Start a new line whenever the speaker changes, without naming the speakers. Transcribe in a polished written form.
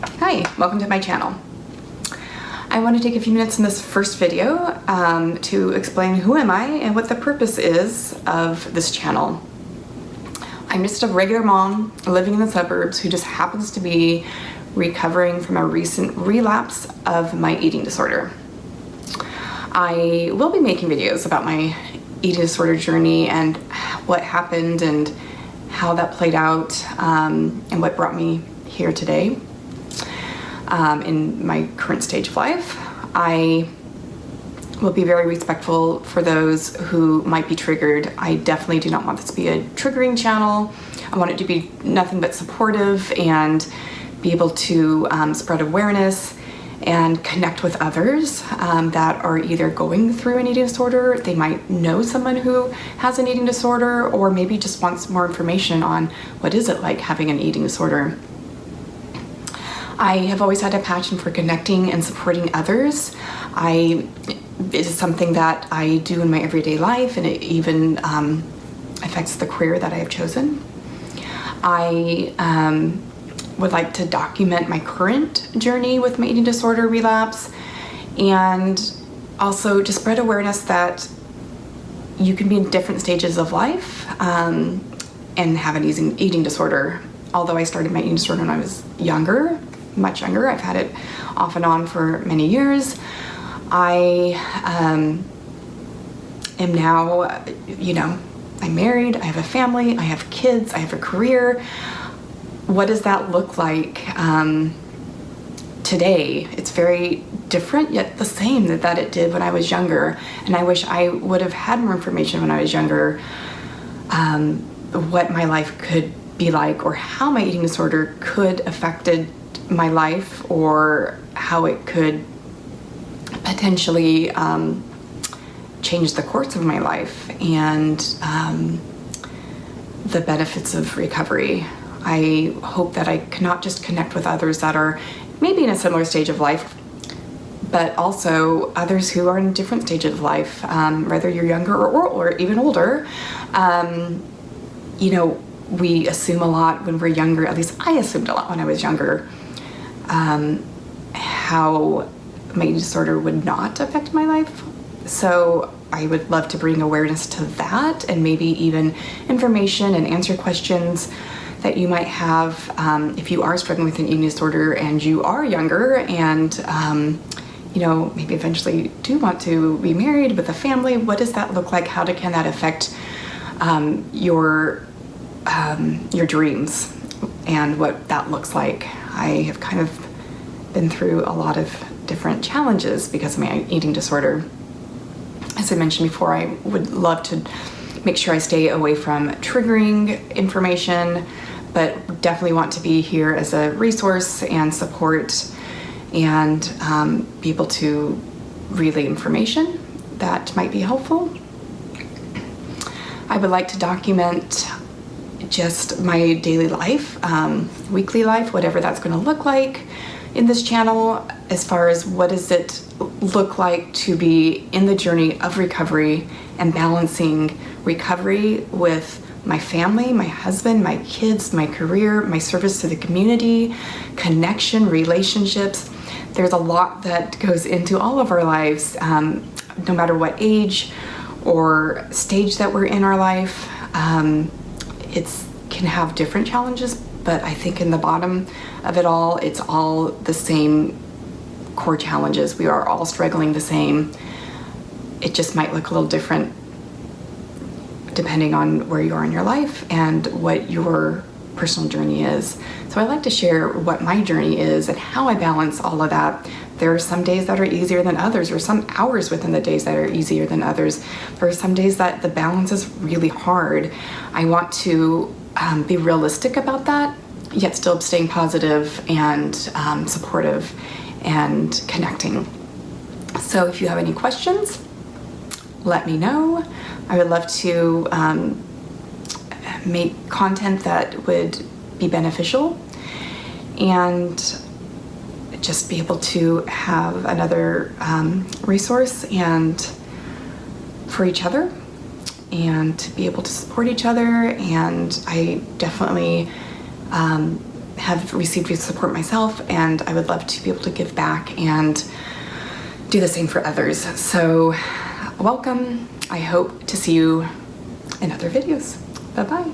Hi, welcome to my channel. I want to take a few minutes in this first video to explain who am I and what the purpose is of this channel. I'm just a regular mom living in the suburbs who just happens to be recovering from a recent relapse of my eating disorder. I will be making videos about my eating disorder journey and what happened and how that played out and what brought me here today. In my current stage of life, I will be very respectful for those who might be triggered. I definitely do not want this to be a triggering channel. I want it to be nothing but supportive and be able to spread awareness and connect with others that are either going through an eating disorder, they might know someone who has an eating disorder, or maybe just wants more information on what is it like having an eating disorder. I have always had a passion for connecting and supporting others. It is something that I do in my everyday life, and it even affects the career that I have chosen. I would like to document my current journey with my eating disorder relapse, and also to spread awareness that you can be in different stages of life and have an eating disorder. Although I started my eating disorder when I was younger, much younger. I've had it off and on for many years. I am now, I'm married, I have a family, I have kids, I have a career. What does that look like today? It's very different, yet the same that it did when I was younger. And I wish I would have had more information when I was younger, what my life could be like, or how my eating disorder could affected my life, or how it could potentially change the course of my life and the benefits of recovery. I hope that I can not just connect with others that are maybe in a similar stage of life, but also others who are in a different stage of life, whether you're younger or even older. We assume a lot when we're younger, at least I assumed a lot when I was younger, how my eating disorder would not affect my life. So I would love to bring awareness to that, and maybe even information and answer questions that you might have if you are struggling with an eating disorder and you are younger and maybe eventually do want to be married with a family. What does that look like? How can that affect your dreams and what that looks like? I have kind of been through a lot of different challenges because of my eating disorder. As I mentioned before, I would love to make sure I stay away from triggering information, but definitely want to be here as a resource and support, and be able to relay information that might be helpful. I would like to document just my daily life, weekly life, whatever that's going to look like in this channel, as far as what does it look like to be in the journey of recovery and balancing recovery with my family, my husband, my kids, my career, my service to the community, connection, relationships. There's a lot that goes into all of our lives, no matter what age or stage that we're in our life. It can have different challenges, but I think in the bottom of it all, it's all the same core challenges. We are all struggling the same. It just might look a little different depending on where you are in your life and what your personal journey is. So I like to share what my journey is and how I balance all of that. There are some days that are easier than others, or some hours within the days that are easier than others. There are some days that the balance is really hard. I want to be realistic about that, yet still staying positive and supportive and connecting. So if you have any questions, let me know. I would love to make content that would be beneficial and just be able to have another resource and for each other, and to be able to support each other. And I definitely have received your support myself, and I would love to be able to give back and do the same for others. So welcome. I hope to see you in other videos. Bye-bye.